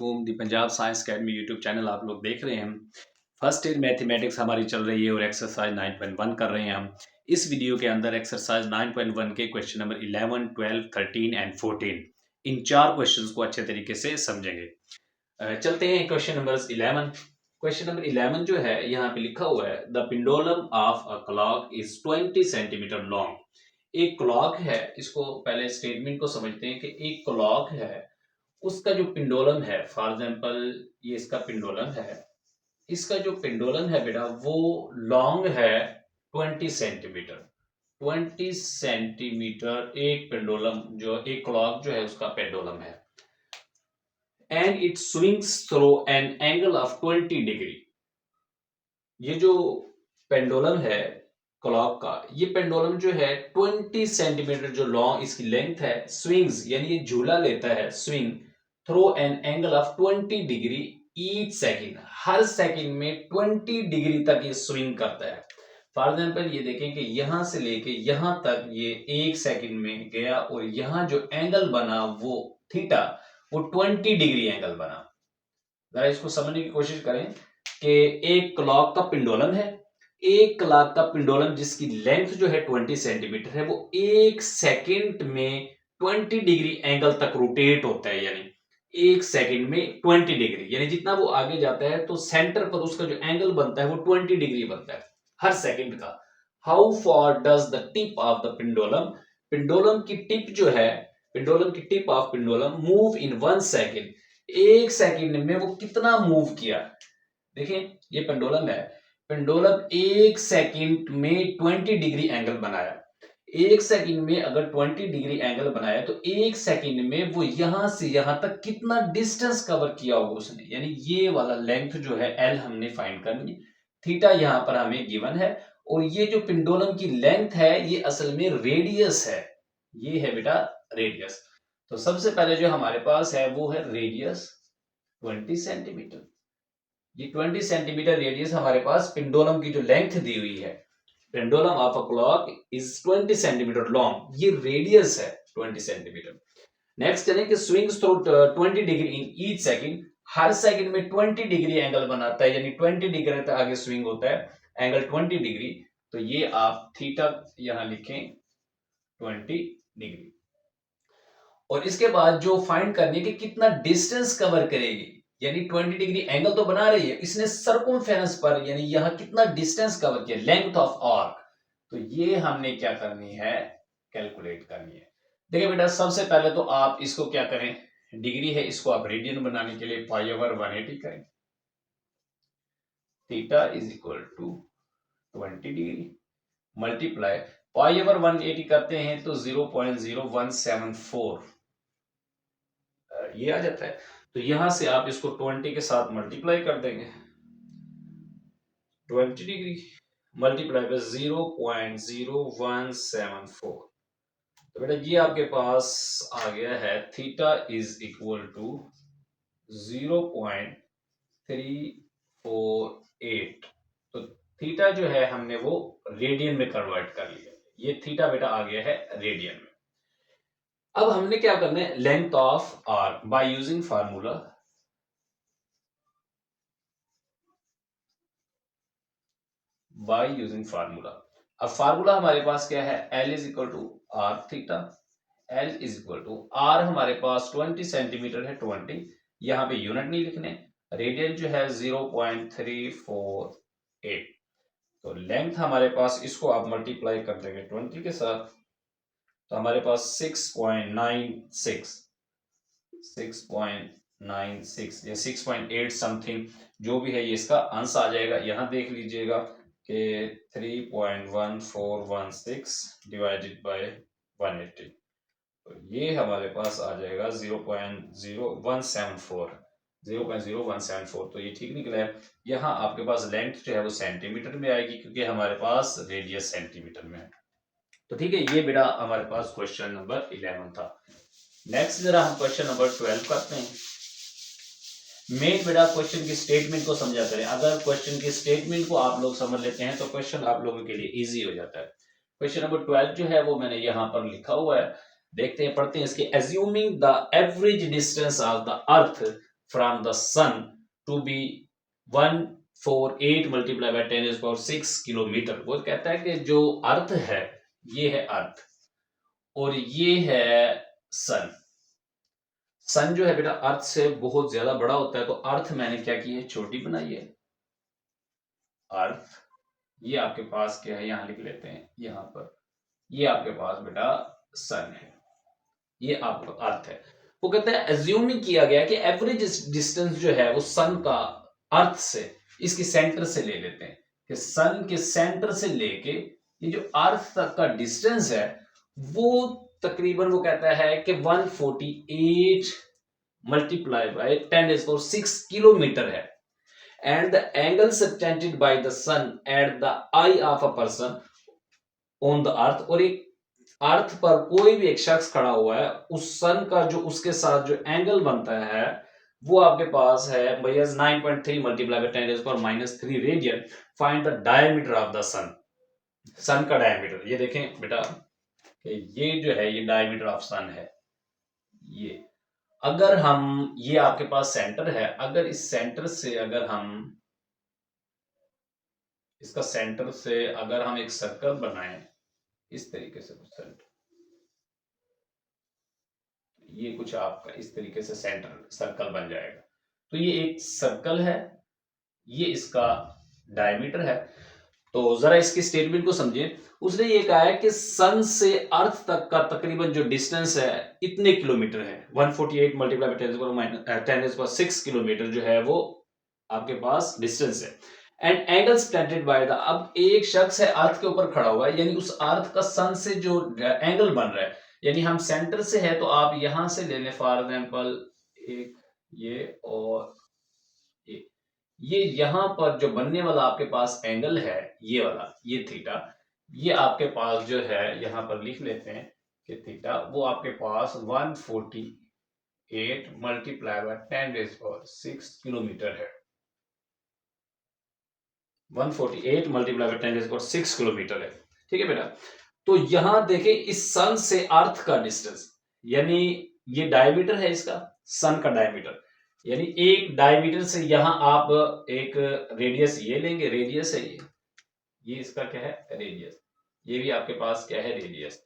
वालेकुम। The Punjab science academy YouTube channel आप लोग देख रहे हैं। फर्स्ट ईयर मैथमेटिक्स हमारी चल रही है और एक्सरसाइज 9.1 कर रहे हैं हम। इस वीडियो के अंदर एक्सरसाइज 9.1 के क्वेश्चन नंबर 11, 12, 13 एंड 14 इन चार क्वेश्चंस को अच्छे तरीके से समझेंगे। चलते हैं क्वेश्चन नंबर 11। क्वेश्चन नंबर 11 जो है यहाँ पे लिखा हुआ है the pendulum of a clock is 20 centimetre long. एक क्लॉक है, इसको पहले स्टेटमेंट को समझते हैं कि एक क्लॉक है, उसका जो पेंडुलम है, फॉर एग्जांपल ये इसका पेंडुलम है, इसका जो पेंडुलम है बेटा वो लॉन्ग है 20 सेंटीमीटर। 20 सेंटीमीटर एक पेंडुलम जो एक क्लॉक जो है उसका पेंडुलम है and it swings through an angle of 20 degree. ये जो पेंडुलम है क्लॉक का, ये पेंडुलम जो है 20 सेंटीमीटर जो लॉन्ग इसकी लेंथ है, स्विंग्स यानी ये झूला लेता है, swing through an angle of 20 degree each second. Her second में 20 डिग्री तक ये स्विंग करता है। फॉर एग्जांपल ये देखें कि यहां से लेके यहां तक ये एक सेकंड में गया और यहां जो एंगल बना वो थीटा, वो 20 डिग्री एंगल बना। जरा इसको समझने की कोशिश करें कि एक क्लॉक का पेंडुलम है, एक क्लॉक का पेंडुलम जिसकी लेंथ जो है 20 सेंटीमीटर है, वो एक सेकंड में 20 डिग्री एंगल तक रोटेट होता है। यानी एक सेकंड में 20 डिग्री, यानी जितना वो आगे जाता है तो सेंटर पर उसका जो एंगल बनता है वो 20 डिग्री बनता है हर सेकंड का। How far does the tip of the pendulum, pendulum की टिप जो है, पेंडुलम की tip of pendulum move in 1 second, एक सेकंड में वो कितना मूव किया। देखिए ये पेंडुलम है, पेंडुलम एक सेकंड में 20 डिग्री एंगल बनाया। एक सेकंड में अगर 20 डिग्री एंगल बनाया तो एक सेकंड में वो यहां से यहां तक कितना डिस्टेंस कवर किया होगा उसने। यानी ये वाला लेंथ जो है एल हमने फाइंड करनी है, थीटा यहां पर हमें गिवन है, और ये जो पेंडुलम की लेंथ है ये असल में रेडियस है। ये है बेटा रेडियस। तो सबसे पहले जो हमारे पास है वो है रेडियस 20 सेंटीमीटर। ये 20 सेंटीमीटर रेडियस हमारे पास पेंडुलम की जो लेंथ दी हुई है, pendulum of a clock is 20 centimetre long, ये रेडियस है 20 सेंटीमीटर। नेक्स्ट चलें कि swings through 20 degree in each second, her second में 20 डिग्री एंगल बनाता है, यानी 20 डिग्री तक आगे स्विंग होता है, एंगल 20 डिग्री। तो ये आप थीटा यहां लिखें 20 डिग्री। और इसके बाद जो फाइंड करनी है कि कितना डिस्टेंस कवर करेगी, यानी 20 डिग्री एंगल तो बना रही है, इसने सर्कमफेरेंस पर यानी यहां कितना डिस्टेंस कवर किया, लेंथ ऑफ आर्क। तो ये हमने क्या करनी है, कैलकुलेट करनी है। देखिए बेटा सबसे पहले तो आप इसको क्या करें, डिग्री है इसको आप रेडियन बनाने के लिए पाई ओवर 180 करें। Theta is equal to 20 degree multiply pi over 180 करते हैं तो 0.0174 ये आ जाता है। तो यहां से आप इसको 20 के साथ मल्टीप्लाई कर देंगे, 20 डिग्री मल्टीप्लाई बाय 0.0174। तो बेटा ये आपके पास आ गया है थीटा इज इक्वल टू 0.348। तो थीटा जो है हमने वो रेडियन में कन्वर्ट कर लिया, ये थीटा बेटा आ गया है रेडियन में। अब हमने क्या करना है, length of arc by using formula, by using formula. अब फार्मूला हमारे पास क्या है, L is equal to R theta, L is equal to R हमारे पास 20 सेंटीमीटर है, 20 यहां पे यूनिट नहीं लिखने, रेडियन जो है 0.348। तो लेंथ हमारे पास, इसको आप मल्टीप्लाई कर देंगे 20 के साथ, तो हमारे पास 6.96 या 6.8 समथिंग जो भी है ये इसका आंसर आ जाएगा। यहां देख लीजिएगा कि 3.1416 डिवाइडेड बाय 180, तो ये हमारे पास आ जाएगा 0.0174। तो ये ठीक निकला है। यहाँ आपके पास लेंथ जो है वो सेंटीमीटर में आएगी क्योंकि हमारे पास रेडियस सेंटीमीटर में है। तो ठीक है, ये बेटा हमारे पास क्वेश्चन नंबर 11 था। नेक्स्ट जरा हम क्वेश्चन नंबर 12 करते हैं। मेन बेटा क्वेश्चन की स्टेटमेंट को समझा करें। अगर क्वेश्चन की स्टेटमेंट को आप लोग समझ लेते हैं तो क्वेश्चन आप लोगों के लिए इजी हो जाता है। क्वेश्चन नंबर 12 जो है वो मैंने यहाँ पर लिखा हुआ है, देखते हैं पढ़ते हैं इसके। Assuming the average distance of the earth from the sun to be 148 multiply by 10⁻6 kilometre. वो कहता है कि जो अर्थ है, ये है अर्थ और ये है सन। सन जो है बेटा अर्थ से बहुत ज्यादा बड़ा होता है, तो अर्थ मैंने क्या की है, छोटी बनाई है। अर्थ ये आपके पास क्या है, यहां लिख लेते हैं यहां पर, ये आपके पास बेटा सन है, ये आपका अर्थ है। वो कहते हैं एज्यूम नहीं किया गया कि एवरेज डिस्टेंस जो है वो सन का अर्थ से, इसके सेंटर से ले लेते हैं कि सन के सेंटर से लेके ये जो अर्थ तक का डिस्टेंस है वो तकरीबन वो कहता है कि 148 मल्टीप्लाई बाय 10⁻6 किलोमीटर है। And the angle subtended by the sun at the eye of a person on the earth, और एक अर्थ पर कोई भी एक शख्स खड़ा हुआ है, उस सन का जो उसके साथ जो एंगल बनता है वो आपके पास है भैया 9.3 multiply by 10⁻³ radian. Find the diameter of the sun. Sun का डायमीटर ये देखें बेटा कि ये जो है ये डायमीटर ऑफ सन है। ये अगर हम, ये आपके पास सेंटर है, अगर इस सेंटर से अगर हम इसका सेंटर से अगर हम एक सर्कल बनाएं इस तरीके से, कुछ सेंटर, ये कुछ आपका इस तरीके से सेंटर सर्कल बन जाएगा। तो ये एक सर्कल है, ये इसका डायमीटर है। तो जरा इसकी स्टेटमेंट को समझिए। उसने ये कहा है कि सन से अर्थ तक का तकरीबन जो डिस्टेंस है इतने किलोमीटर है, 148 मल्टीप्लाई बाय 10⁻6 किलोमीटर जो है वो आपके पास डिस्टेंस है। एंड एंगल स्टैंडेड बाय द, अब एक शख्स है अर्थ के ऊपर खड़ा हुआ है, यानी उस अर्थ का सन से जो एंगल बन रहा है, यानी हम सेंटर से है तो आप यहां से ले लें फॉर एग्जाम्पल एक ये और ये यहां पर जो बनने वाला आपके पास एंगल है, ये वाला, ये थीटा, ये आपके पास जो है यहां पर लिख लेते हैं कि थीटा वो आपके पास 148 मल्टीप्लाई बाय 10⁻6 किलोमीटर है। 148 मल्टीप्लाई बाय 10⁻6 किलोमीटर है। ठीक है बेटा। तो यहां देखें इस सन से अर्थ का डिस्टेंस, यानी ये डायमीटर है इसका, सन का डायमीटर, यानी एक डायमीटर से यहां आप एक रेडियस ये लेंगे, रेडियस है ये इसका क्या है, रेडियस, ये भी आपके पास क्या है, रेडियस।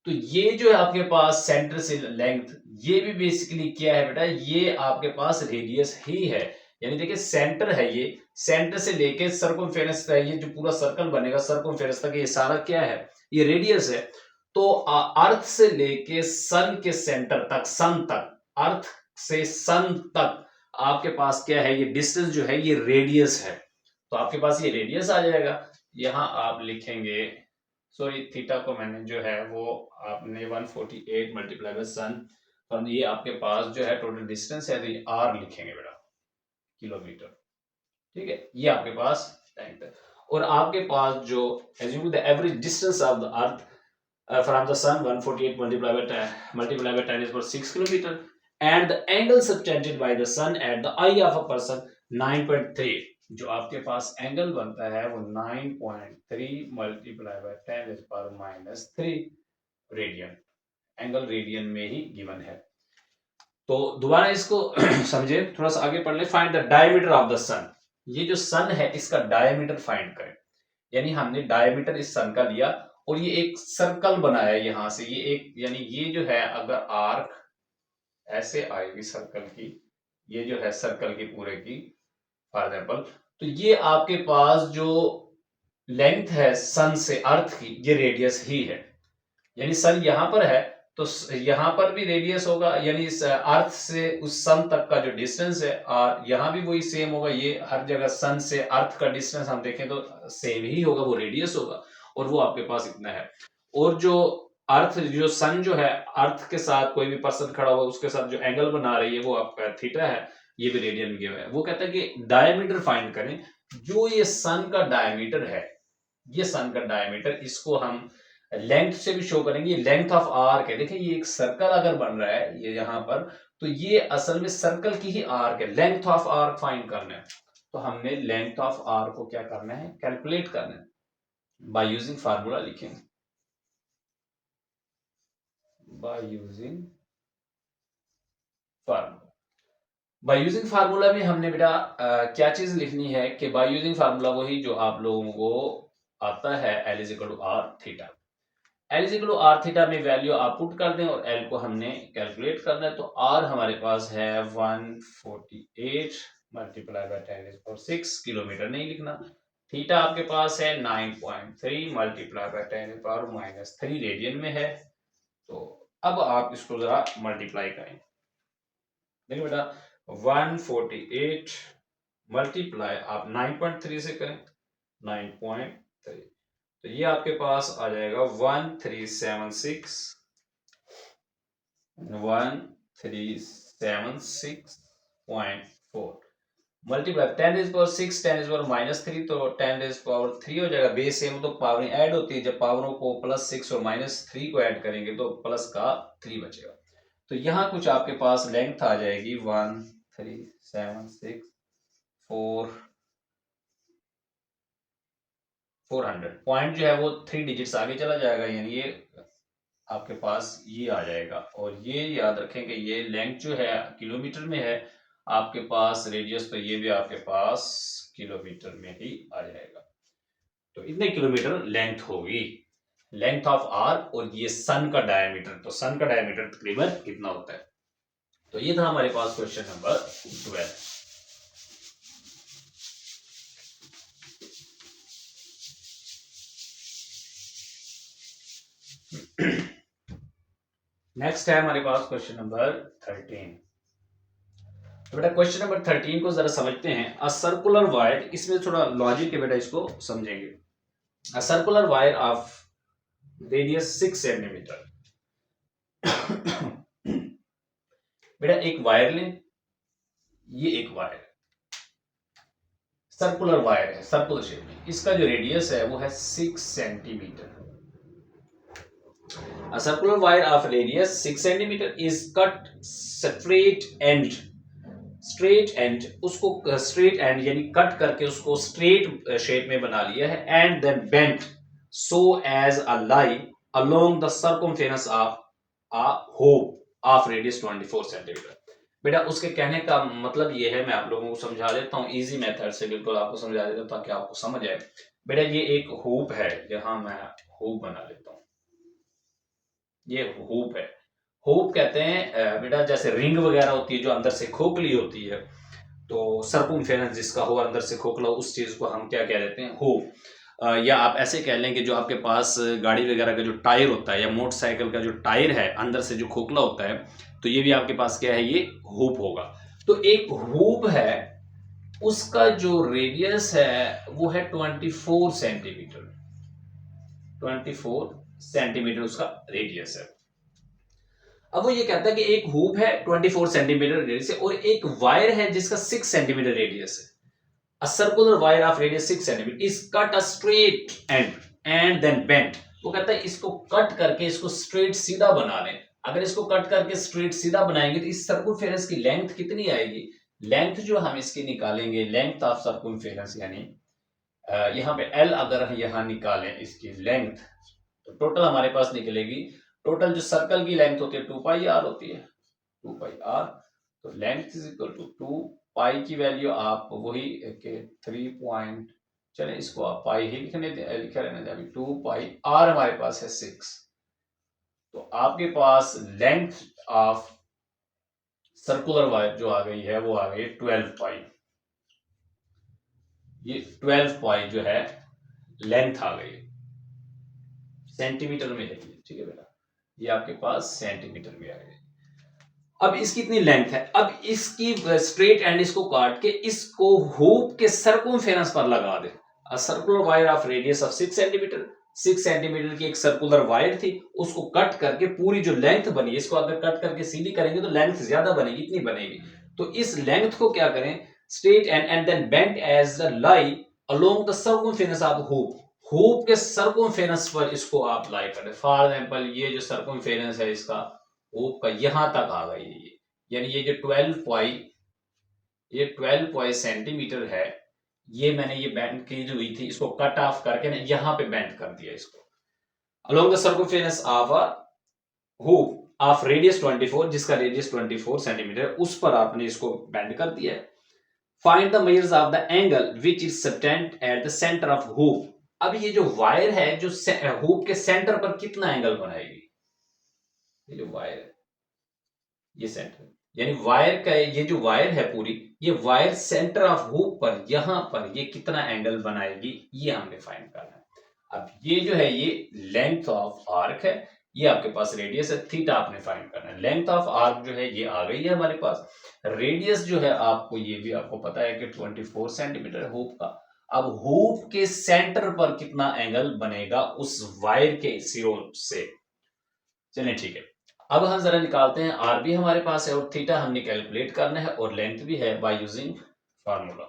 तो ये जो है आपके पास सेंटर से लेंथ, ये भी बेसिकली क्या है बेटा, ये आपके पास रेडियस ही है। यानी देखिए सेंटर है, ये सेंटर से लेके सर्कमफेरेंस तक, ये जो पूरा सर्कल बनेगा सर्कमफेरेंस तक, ये सारा क्या है, ये रेडियस है। तो अर्थ से लेके सन के सेंटर तक, सन तक, अर्थ से सन तक आपके पास क्या है, ये डिस्टेंस जो है ये रेडियस है। तो आपके पास ये रेडियस आ जाएगा। यहां आप लिखेंगे, सॉरी थीटा को मैंने जो है वो आपने 148 मल्टीप्लाई बाय सन, और ये आपके पास जो है टोटल डिस्टेंस है, तो ये आर लिखेंगे बेटा, किलोमीटर। ठीक है, ये आपके पास टाइम है। और आपके पास जो assume the average distance of the earth from the sun 148 multiply by 10⁻6 kilometre and the angle subtended by the sun at the eye of a person 9.3, जो आपके पास एंगल बनता है वो 9.3 multiply by 10⁻³ radian, angle radian में ही given है। तो दोबारा इसको समझे, थोड़ा सा आगे पढ़ ले। Find the diameter of the sun, ये जो सन है इसका डायमीटर फाइंड करें। यानी हमने डायमीटर इस सन का लिया और ये एक सर्कल बनाया यहां से, ये एक, यानी ये जो है अगर आर्क ऐसे आएगी सर्कल की, ये जो है सर्कल की पूरे की फॉर एग्जाम्पल, तो ये आपके पास जो लेंथ है सन से अर्थ की, ये रेडियस ही है। यानी सन यहां पर है तो यहां पर भी रेडियस होगा, यानी इस अर्थ से उस सन तक का जो डिस्टेंस है, और यहां भी वही सेम होगा। ये हर जगह सन से अर्थ का डिस्टेंस हम देखें तो सेम ही होगा, वो रेडियस होगा, और वो आपके पास इतना है। और जो अर्थ, जो सन जो है अर्थ के साथ कोई भी पर्सन खड़ा हुआ उसके साथ जो एंगल बना रही है वो आपका थीटा है, ये भी रेडियन में गिवन है। वो कहता है कि डायमीटर फाइंड करें, जो ये सन का डायमीटर है, ये सन का डायमीटर, इसको हम लेंथ से भी शो करेंगे। लेंथ ऑफ आर्क है, देखिए ये एक सर्कल अगर बन रहा है ये यहां पर, तो ये असल में सर्कल की ही आर्क है। लेंथ ऑफ आर्क फाइंड करना है, तो हमने लेंथ ऑफ आर्क को क्या करना है, कैलकुलेट करना है बाय यूजिंग फार्मूला। लिखेंगे bye using formula. By using formula में हमने बेटा क्या चीज लिखनी है कि बाय यूजिंग फार्मूला वही जो आप लोगों को आता है L is equal to R theta. L is equal to R theta में वैल्यू आप पुट कर दें और L को हमने कैलकुलेट करना है। तो R हमारे पास है 148 मल्टीप्लाई बाय 10⁶ किलोमीटर नहीं लिखना। थीटा आपके पास है 9.3 मल्टीप्लाई बाय 10⁻³ रेडियन में है। तो अब आप इसको जरा मल्टीप्लाई करें। देखिए बेटा 148 मल्टीप्लाई आप 9.3 से करें 9.3, तो ये आपके पास आ जाएगा 1376.4 मल्टीप्लाई 10⁻⁶ 10⁻³ तो 10⁻³ हो जाएगा। बेस सेम तो पावर ऐड होती है, जब पावरों को +6 और -3 को ऐड करेंगे तो प्लस का 3 बचेगा। तो यहाँ कुछ आपके पास लेंथ आ जाएगी 400 पॉइंट जो है वो 3 डिजिट्स आगे चला जाएगा, यानी ये आपके पास ये आ जाएगा। और ये याद रखें कि ये लेंथ जो है किलोमीटर में है आपके पास, रेडियस तो ये भी आपके पास किलोमीटर में ही आ जाएगा। तो इतने किलोमीटर लेंथ होगी, लेंथ ऑफ आर। और ये सन का डायमीटर, तो सन का डायमीटर तकरीबन कितना होता है। तो ये था हमारे पास क्वेश्चन नंबर 12। नेक्स्ट है हमारे पास क्वेश्चन नंबर 13। तो बेटा क्वेश्चन नंबर 13 को जरा समझते हैं। अ सर्कुलर वायर, इसमें थोड़ा लॉजिक है बेटा, इसको समझेंगे। अ circular wire of radius 6 centimetre. बेटा एक वायर लें, ये एक वायर सर्कुलर वायर है, सर्कुलर शेप में, इसका जो रेडियस है वो है 6 centimetre. A circular wire of radius 6 centimeter is cut straight end, straight end, उसको स्ट्रेट एंड यानी कट करके उसको स्ट्रेट शेप में बना लिया है। And then bent so as a line along the circumference of a hoop of radius 24 centimetre. बेटा उसके कहने का मतलब ये है, मैं आप लोगों को समझा देता हूँ इजी मेथड से, बिल्कुल आपको समझा देता हूँ ताकि आपको समझ आए। बेटा ये एक होप है, यहां मैं होप बना लेता हूं, ये होप है। होप कहते हैं बेटा जैसे रिंग वगैरह होती है जो अंदर से खोखली होती है, तो सर्कमफेरेंस जिसका हो अंदर से खोखला, उस चीज को हम क्या कह देते हैं, होप। या आप ऐसे कह लें कि जो आपके पास गाड़ी वगैरह का जो टायर होता है या मोटरसाइकिल का जो टायर है अंदर से जो खोखला होता है, तो ये भी आपके पास क्या है, ये होप होगा। तो एक होप है, उसका जो रेडियस है वो है 24 सेंटीमीटर। 24 सेंटीमीटर उसका रेडियस है। अब वो ये कहता है कि एक हुप है 24 सेंटीमीटर रेडियस है और एक वायर है जिसका 6 सेंटीमीटर रेडियस है। A circular wire of radius 6 centimeter is cut a straight end and then bent. वो कहता है इसको कट करके इसको स्ट्रेट सीधा बना लें। अगर इसको कट करके स्ट्रेट सीधा बनाएंगे तो इस सर्कमफेरेंस की लेंथ कितनी आएगी। लेंथ जो हम इसकी निकालेंगे, लेंथ ऑफ सर्कमफेरेंस यानी यहाँ पे L अगर हम यहाँ निकालें इसकी लेंथ, तो टोटल हमारे पास निकलेगी, टोटल जो सर्कल की लेंथ होती है 2 पाई आर होती है, 2 पाई आर। तो लेंथ इज इक्वल टू 2 पाई की वैल्यू आप वही के 3 पॉइंट, चले इसको आप पाई ही लिखने लिखे रहने दें अभी। 2 पाई आर हमारे पास है 6। तो आपके पास लेंथ ऑफ सर्कुलर वायर जो आ गई है वो आ गई 12 पाई। ये 12 पाई जो है लेंथ आ गई, सेंटीमीटर में है, ठीक है बेटा, ये आपके पास सेंटीमीटर में आ गई। अब इसकी इतनी लेंथ है, अब इसकी स्ट्रेट एंड इसको काट के इसको हुप के सर्कमफेरेंस पर लगा दे। A circular wire of radius of 6 centimetre, 6 centimetre की एक सर्कुलर वायर थी, उसको कट करके पूरी जो लेंथ बनी, इसको अगर कट करके सीधी करेंगे तो लेंथ ज्यादा बनेगी, इतनी बनेगी। तो इस लेंथ को क्या करें, straight end then bent as the lie along the circumference of hoop, hoop के सर्कमफेरेंस पर इसको आप लाई करें। फॉर एग्जांपल ये जो सर्कमफेरेंस है इसका हुप का यहां तक आ गई है, यानी ये जो 12 पाई सेंटीमीटर है, ये मैंने ये बेंड की जो हुई थी इसको कट ऑफ करके ना यहां पे बेंड कर दिया इसको along the circumference of a hoop of radius 24, जिसका रेडियस 24 सेंटीमीटर, उस पर आपने इसको बेंड कर दिया है। Find the measures of the angle which is subtend at the centre of hoop. अब ये जो वायर है जो हुप के सेंटर पर कितना एंगल बनाएगी, ये जो वायर है ये सेंटर, यानी वायर का ये जो वायर है पूरी, ये वायर सेंटर ऑफ हुप पर यहां पर ये कितना एंगल बनाएगी, ये हमने फाइंड करना है। अब ये जो है ये लेंथ ऑफ आर्क है, ये आपके पास रेडियस है, थीटा आपने फाइंड करना है। लेंथ ऑफ आर्क जो है ये आ गई है हमारे पास, रेडियस जो है आपको ये भी आपको पता है कि 24 सेंटीमीटर है हुप का। अब हुप के सेंटर पर कितना एंगल बनेगा उस वायर के सिरों से, चलिए ठीक है। अब हम जरा निकालते हैं, आर भी हमारे पास है और थीटा हमने कैलकुलेट करना है और लेंथ भी है by using formula.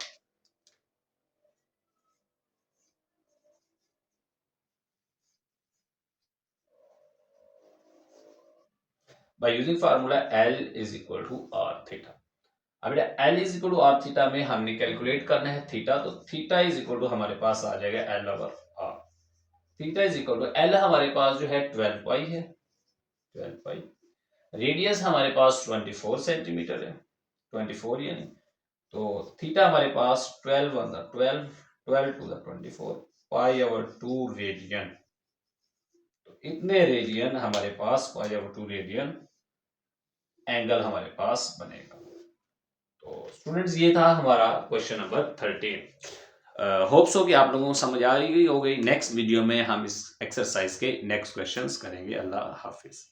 By using formula L is equal to R theta. अब L is equal to R theta में हमने कैलकुलेट करना है थीटा, तो थीटा इज इक्वल टू हमारे पास आ जाएगा L over R. Theta is equal to L हमारे पास जो है 12 पाई है, 12 पाई। रेडियस हमारे पास 24 सेंटीमीटर है, 24 यानी, तो थीटा हमारे पास 12 one the 12, 12 to the 24 pi over 2 radian. तो इतने रेडियन हमारे पास, पाई ओवर 2 रेडियन एंगल हमारे पास बनेगा। तो स्टूडेंट्स ये था हमारा क्वेश्चन नंबर 13। होप्स हो कि आप लोगों को समझ आ गई हो गई। नेक्स्ट वीडियो में हम इस एक्सरसाइज के नेक्स्ट क्वेश्चंस करेंगे। अल्लाह हाफिज।